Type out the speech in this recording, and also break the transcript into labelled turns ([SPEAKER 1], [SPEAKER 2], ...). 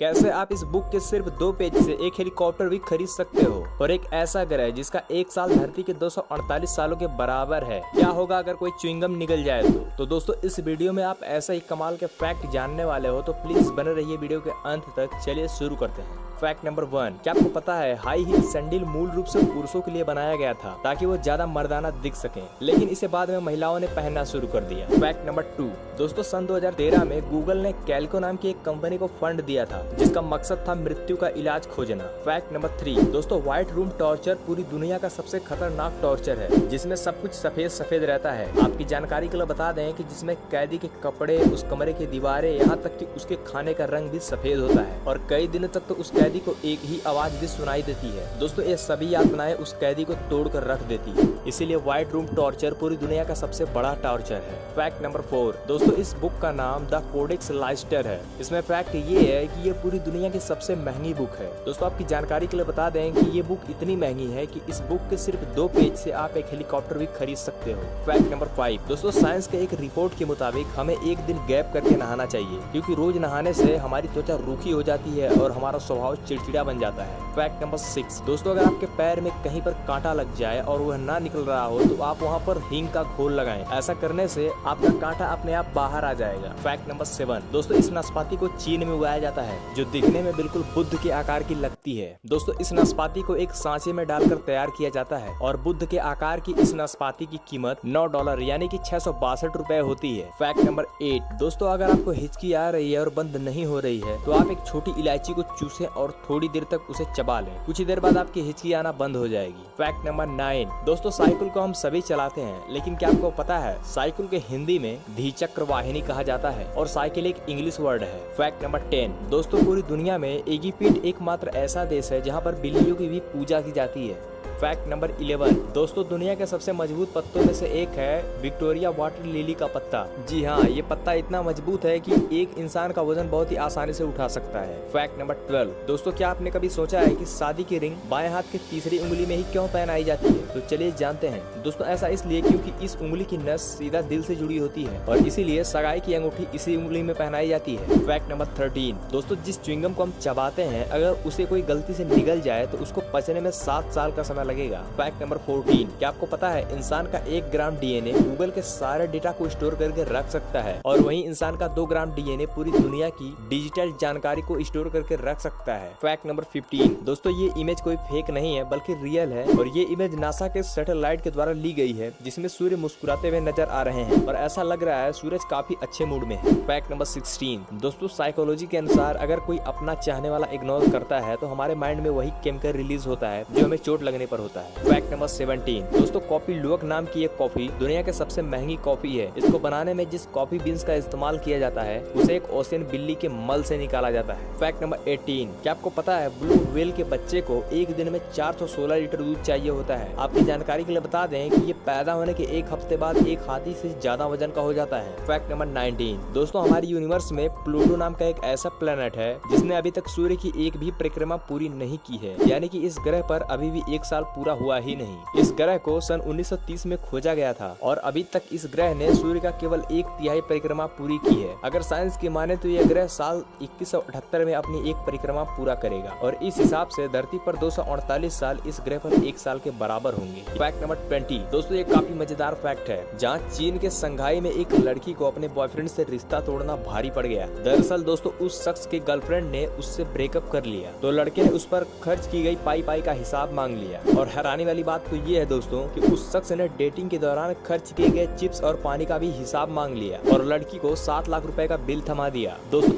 [SPEAKER 1] कैसे आप इस बुक के सिर्फ 2 पेज से एक हेलीकॉप्टर भी खरीद सकते हो और एक ऐसा ग्रह जिसका 1 साल धरती के 248 सालों के बराबर है। क्या होगा अगर कोई च्युइंगम निकल जाए तो दोस्तों इस वीडियो में आप ऐसा ही कमाल के फैक्ट जानने वाले हो, तो प्लीज बने रहिए वीडियो के अंत तक। चलिए शुरू करते हैं। फैक्ट नंबर 1, क्या आपको पता है हाई हील सैंडल मूल रूप से पुरुषों के लिए बनाया गया था ताकि वो ज्यादा मर्दाना दिख सकें, लेकिन इसे बाद में महिलाओं ने पहनना शुरू कर दिया। फैक्ट नंबर 2, दोस्तों सन 2013 में गूगल ने कैल्को नाम की एक कंपनी को फंड दिया था जिसका मकसद था मृत्यु का इलाज खोजना। फैक्ट नंबर 3, दोस्तों व्हाइट रूम टॉर्चर पूरी दुनिया का सबसे खतरनाक टॉर्चर है जिसमें सब कुछ सफेद सफेद रहता है। आपकी जानकारी के लिए बता दें कि जिसमें कैदी के कपड़े, उस कमरे की दीवारें, यहाँ तक कि उसके खाने का रंग भी सफेद होता है और कई दिनों तक तो उस कैदी को एक ही आवाज भी सुनाई देती है। दोस्तों ये सभी यातनाएं उस कैदी को तोड़ कर रख देती है, इसीलिए व्हाइट रूम टॉर्चर पूरी दुनिया का सबसे बड़ा टॉर्चर है। फैक्ट नंबर 4, दोस्तों इस बुक का नाम द कोडेक्स लाइस्टर है। इसमें फैक्ट ये है कि ये पूरी दुनिया की सबसे महंगी बुक है। दोस्तों आपकी जानकारी के लिए बता दें कि ये बुक इतनी महंगी है कि इस बुक के सिर्फ 2 पेज से आप एक हेलीकॉप्टर भी खरीद सकते हो। फैक्ट नंबर 5, दोस्तों साइंस के एक रिपोर्ट के मुताबिक हमें एक दिन गैप करके नहाना चाहिए क्योंकि रोज नहाने से हमारी त्वचा रूखी हो जाती है और हमारा स्वभाव चिड़चिड़ा बन जाता है। फैक्ट नंबर 6, दोस्तों अगर आपके पैर में कहीं पर कांटा लग जाए और वह ना निकल रहा हो तो आप वहां पर हींग का घोल लगाएं। ऐसा करने से आपका कांटा अपने आप बाहर आ जाएगा। फैक्ट नंबर 7, दोस्तों इस नाशपाती को चीन में उगाया जाता है जो दिखने में बिल्कुल बुद्ध के आकार की लगती है। दोस्तों इस नाशपाती को एक सांचे में डालकर तैयार किया जाता है और बुद्ध के आकार की इस नाशपाती की कीमत $9 यानी कि 662 रुपए होती है। फैक्ट नंबर 8, दोस्तों अगर आपको हिचकी आ रही है और बंद नहीं हो रही है तो आप एक छोटी इलायची को चूसें और थोड़ी देर तक उसे चबा लें। कुछ ही देर बाद आपकी हिचकी आना बंद हो जाएगी। फैक्ट नंबर 9, दोस्तों साइकिल को हम सभी चलाते हैं, लेकिन क्या आपको पता है साइकिल के हिंदी में द्विचक्र वाहिनी कहा जाता है और साइकिल एक इंग्लिश वर्ड है। फैक्ट नंबर 10, दोस्तों पूरी दुनिया में इजिप्ट एकमात्र ऐसा देश है जहाँ पर बिल्लियों की भी पूजा की जाती है। फैक्ट नंबर 11, दोस्तों दुनिया के सबसे मजबूत पत्तों में से एक है विक्टोरिया वाटर लिली का पत्ता। जी हाँ, ये पत्ता इतना मजबूत है कि एक इंसान का वजन बहुत ही आसानी से उठा सकता है। फैक्ट नंबर 12, दोस्तों क्या आपने कभी सोचा है कि शादी की रिंग बाएं हाथ की तीसरी उंगली में ही क्यों पहनाई जाती है? तो चलिए जानते हैं। दोस्तों ऐसा इसलिए क्योंकि इस उंगली की नस सीधा दिल से जुड़ी होती है और इसीलिए सगाई की अंगूठी इसी उंगली में पहनाई जाती है। फैक्ट नंबर 13, दोस्तों जिस च्युइंगम को हम चबाते हैं अगर उसे कोई गलती से निगल जाए तो उसको पचने में 7 साल का समय लगेगा। फैक्ट नंबर 14, क्या आपको पता है इंसान का 1 ग्राम डीएनए गूगल के सारे डेटा को स्टोर करके रख सकता है और वहीं इंसान का 2 ग्राम डीएनए पूरी दुनिया की डिजिटल जानकारी को स्टोर करके रख सकता है। फैक्ट नंबर 15, दोस्तों ये इमेज कोई फेक नहीं है बल्कि रियल है और ये इमेज नासा के सैटेलाइट के द्वारा ली गई है जिसमें सूर्य मुस्कुराते हुए नजर आ रहे हैं और ऐसा लग रहा है सूरज काफी अच्छे मूड में है। फैक्ट नंबर 16, दोस्तों साइकोलॉजी के अनुसार अगर कोई अपना चाहने वाला इग्नोर करता है तो हमारे माइंड में वही केमिकल रिलीज होता है जो हमें चोट लगने पर होता है। फैक्ट नंबर 17, दोस्तों कॉफी लुवक नाम की एक कॉफी दुनिया के सबसे महंगी कॉफी है। इसको बनाने में जिस कॉफी बीन्स का इस्तेमाल किया जाता है उसे एक ओशियन बिल्ली के मल से निकाला जाता है। फैक्ट नंबर 18, क्या आपको पता है ब्लू व्हेल के बच्चे को एक दिन में 416 लीटर दूध चाहिए होता है। आपकी जानकारी के लिए बता दें कि ये पैदा होने के 1 हफ्ते बाद एक हाथी से ज्यादा वजन का हो जाता है। फैक्ट नंबर 19, दोस्तों हमारी यूनिवर्स में प्लूटो नाम का एक ऐसा प्लेनेट है जिसने अभी तक सूर्य की एक भी परिक्रमा पूरी नहीं की है, यानी कि इस ग्रह पर अभी भी 1 साल पूरा हुआ ही नहीं। इस ग्रह को सन 1930 में खोजा गया था और अभी तक इस ग्रह ने सूर्य का केवल 1/3 परिक्रमा पूरी की है। अगर साइंस की माने तो यह ग्रह साल 2178 में अपनी एक परिक्रमा पूरा करेगा और इस हिसाब से धरती पर 248 साल इस ग्रह पर 1 साल के बराबर होंगे। फैक्ट नंबर 20, दोस्तों ये काफी मजेदार फैक्ट है जहाँ चीन के संघाई में एक लड़की को अपने बॉयफ्रेंड से रिश्ता तोड़ना भारी पड़ गया। दरअसल दोस्तों उस शख्स के गर्लफ्रेंड ने उससे ब्रेकअप कर लिया तो लड़के ने उस पर खर्च की गई पाई का हिसाब मांग लिया और हैरानी वाली बात तो ये है दोस्तों कि उस शख्स ने डेटिंग के दौरान खर्च किए गए चिप्स और पानी का भी हिसाब मांग लिया और लड़की को 7 लाख रुपए का बिल थमा दिया। दोस्तों